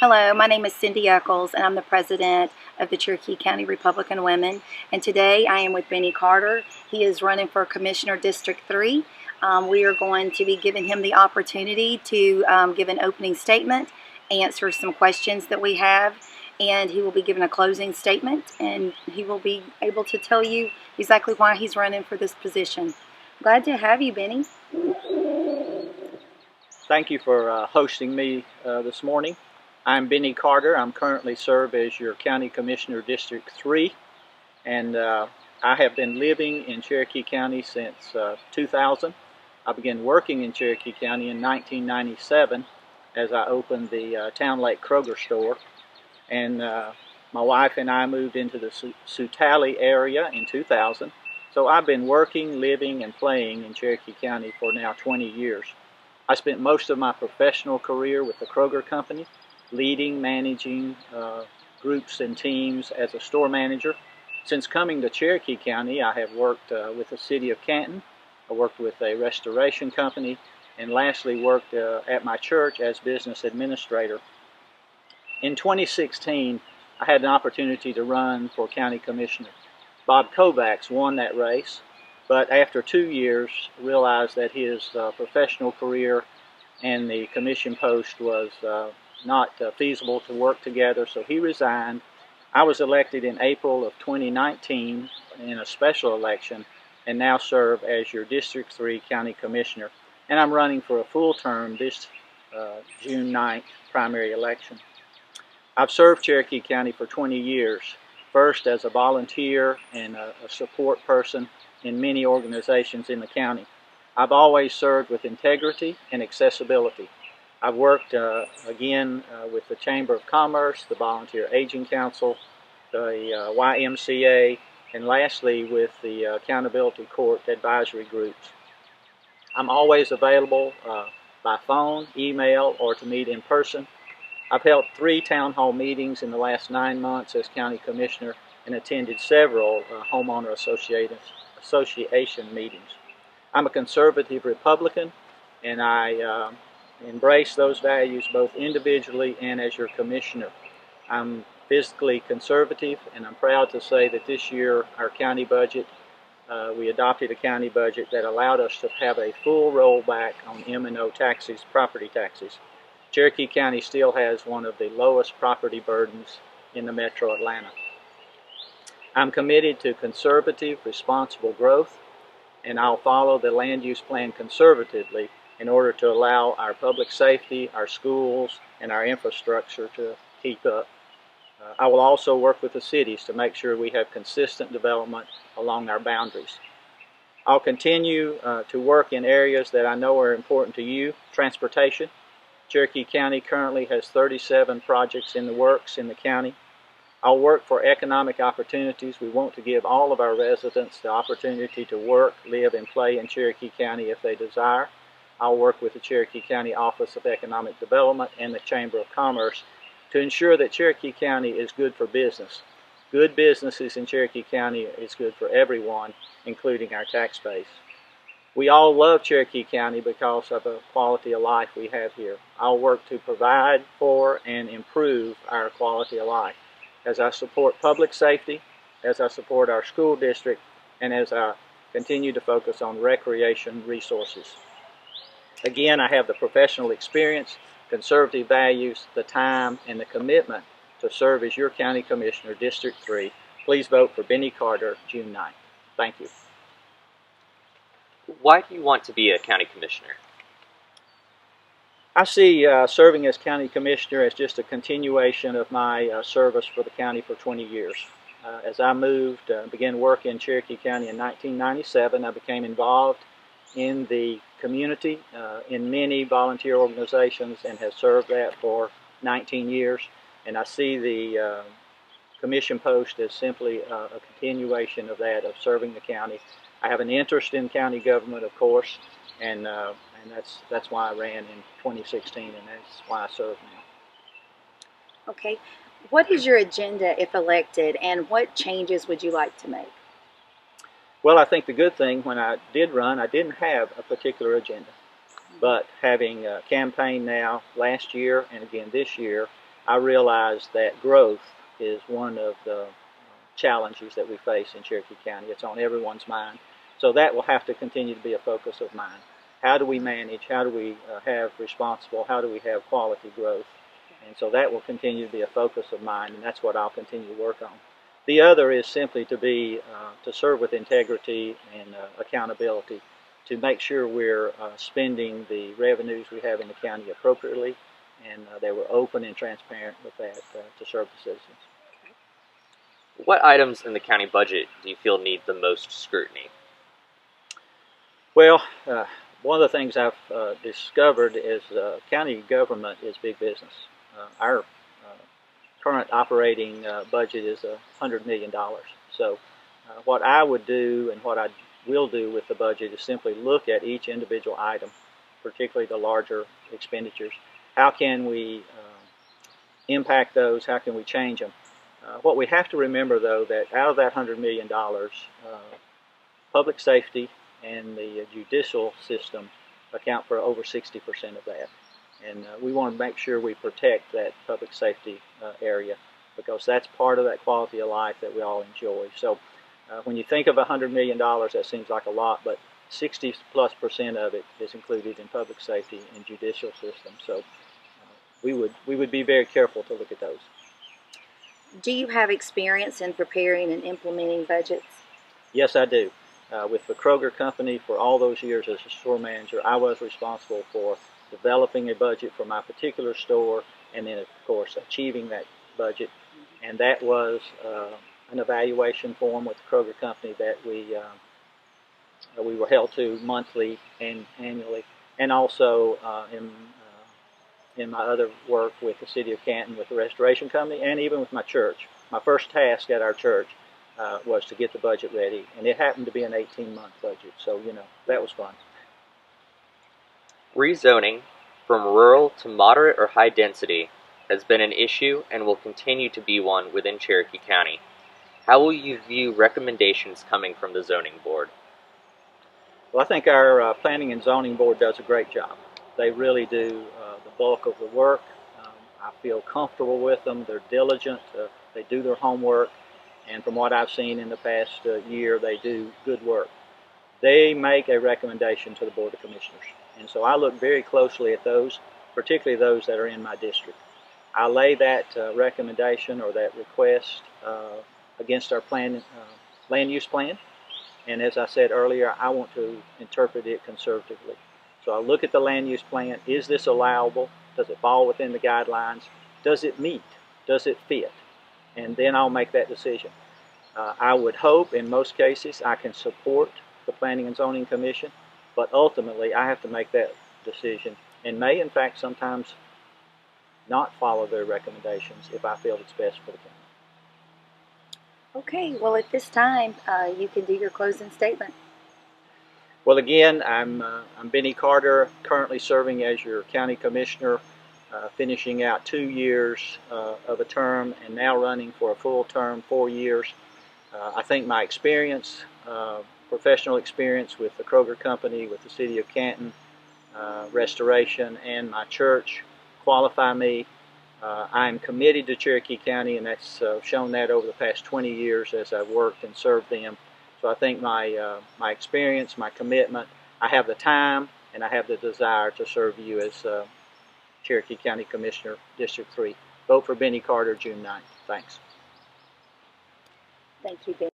Hello, my name is Cindy Echols, and I'm the president of the Cherokee County Republican Women. And today I am with Benny Carter. He is running for Commissioner District 3. We are going to be giving him the opportunity to give an opening statement, answer some questions that we have, and he will be giving a closing statement, and he will be able to tell you exactly why he's running for this position. Glad to have you, Benny. Thank you for hosting me this morning. I'm Benny Carter. I'm currently serve as your County Commissioner District 3, and I have been living in Cherokee County since 2000. I began working in Cherokee County in 1997 as I opened the Town Lake Kroger store, and my wife and I moved into the Sutali area in 2000. So I've been working, living, and playing in Cherokee County for now 20 years. I spent most of my professional career with the Kroger Company, leading, managing groups and teams as a store manager. Since coming to Cherokee County, I have worked with the City of Canton. I worked with a restoration company, and lastly worked at my church as business administrator. In 2016, I had an opportunity to run for county commissioner. Bob Kovacs won that race, but after 2 years realized that his professional career and the commission post was not feasible to work together, so he resigned. I was elected in April of 2019 in a special election and now serve as your District 3 County Commissioner. And I'm running for a full term this June 9th primary election. I've served Cherokee County for 20 years, first as a volunteer and a support person in many organizations in the county. I've always served with integrity and accessibility. I've worked again with the Chamber of Commerce, the Volunteer Aging Council, the YMCA, and lastly with the Accountability Court advisory groups. I'm always available by phone, email, or to meet in person. I've held 3 town hall meetings in the last 9 months as County Commissioner and attended several homeowner association meetings. I'm a conservative Republican, and I embrace those values both individually and as your commissioner. I'm fiscally conservative, and I'm proud to say that this year our county budget, we adopted a county budget that allowed us to have a full rollback on M&O taxes, property taxes. Cherokee County still has one of the lowest property burdens in the metro Atlanta. I'm committed to conservative, responsible growth, and I'll follow the land use plan conservatively in order to allow our public safety, our schools, and our infrastructure to keep up. I will also work with the cities to make sure we have consistent development along our boundaries. I'll continue to work in areas that I know are important to you. Transportation. Cherokee County currently has 37 projects in the works in the county. I'll work for economic opportunities. We want to give all of our residents the opportunity to work, live, and play in Cherokee County if they desire. I'll work with the Cherokee County Office of Economic Development and the Chamber of Commerce to ensure that Cherokee County is good for business. Good businesses in Cherokee County is good for everyone, including our tax base. We all love Cherokee County because of the quality of life we have here. I'll work to provide for and improve our quality of life as I support public safety, as I support our school district, and as I continue to focus on recreation resources. Again, I have the professional experience, conservative values, the time, and the commitment to serve as your County Commissioner, District 3. Please vote for Benny Carter, June 9th. Thank you. Why do you want to be a county commissioner? I see serving as County Commissioner as just a continuation of my service for the county for 20 years. As I moved, began work in Cherokee County in 1997, I became involved in the community in many volunteer organizations and have served that for 19 years. And I see the commission post as simply a continuation of that, of serving the county. I have an interest in county government, of course, and that's why I ran in 2016, and that's why I serve now. Okay. What is your agenda if elected, and what changes would you like to make? Well, I think the good thing when I did run, I didn't have a particular agenda. But having campaigned now last year and again this year, I realize that growth is one of the challenges that we face in Cherokee County. It's on everyone's mind. So that will have to continue to be a focus of mine. How do we manage? How do we have responsible? How do we have quality growth? And so that will continue to be a focus of mine, and that's what I'll continue to work on. The other is simply to serve with integrity and accountability, to make sure we're spending the revenues we have in the county appropriately, and that we're open and transparent with that to serve the citizens. What items in the county budget do you feel need the most scrutiny? Well, one of the things I've discovered is county government is big business. Our current operating budget is $100 million. So what I would do and what I will do with the budget is simply look at each individual item, particularly the larger expenditures. How can we impact those? How can we change them? What we have to remember, though, that out of that $100 million, public safety and the judicial system account for over 60% of that. And we want to make sure we protect that public safety area, because that's part of that quality of life that we all enjoy. So when you think of $100 million, that seems like a lot, but 60+% of it is included in public safety and judicial system. So we would be very careful to look at those. Do you have experience in preparing and implementing budgets? Yes, I do. With the Kroger Company, for all those years as a store manager, I was responsible for developing a budget for my particular store, and then, of course, achieving that budget. And that was an evaluation form with the Kroger Company that we were held to monthly and annually, and also in my other work with the City of Canton, with the Restoration Company, and even with my church. My first task at our church was to get the budget ready, and it happened to be an 18-month budget, so, you know, that was fun. Rezoning from rural to moderate or high density has been an issue and will continue to be one within Cherokee County. How will you view recommendations coming from the zoning board? Well, I think our Planning and Zoning Board does a great job. They really do the bulk of the work. I feel comfortable with them. They're diligent. They do their homework. And from what I've seen in the past year, they do good work. They make a recommendation to the Board of Commissioners. And so I look very closely at those, particularly those that are in my district. I lay that recommendation or that request against our land use plan. And as I said earlier, I want to interpret it conservatively. So I look at the land use plan. Is this allowable? Does it fall within the guidelines? Does it meet? Does it fit? And then I'll make that decision. I would hope in most cases I can support the Planning and Zoning Commission, but ultimately I have to make that decision and may in fact sometimes not follow their recommendations if I feel it's best for the county. Okay, well at this time you can do your closing statement. Well, again, I'm Benny Carter, currently serving as your county commissioner, finishing out 2 years of a term and now running for a full term, 4 years. I think my experience, professional experience with the Kroger Company, with the City of Canton, Restoration, and my church qualify me. I'm committed to Cherokee County, and that's shown that over the past 20 years as I've worked and served them. So I think my experience, my commitment, I have the time and I have the desire to serve you as Cherokee County Commissioner, District 3. Vote for Benny Carter June 9th. Thanks. Thank you, Ben.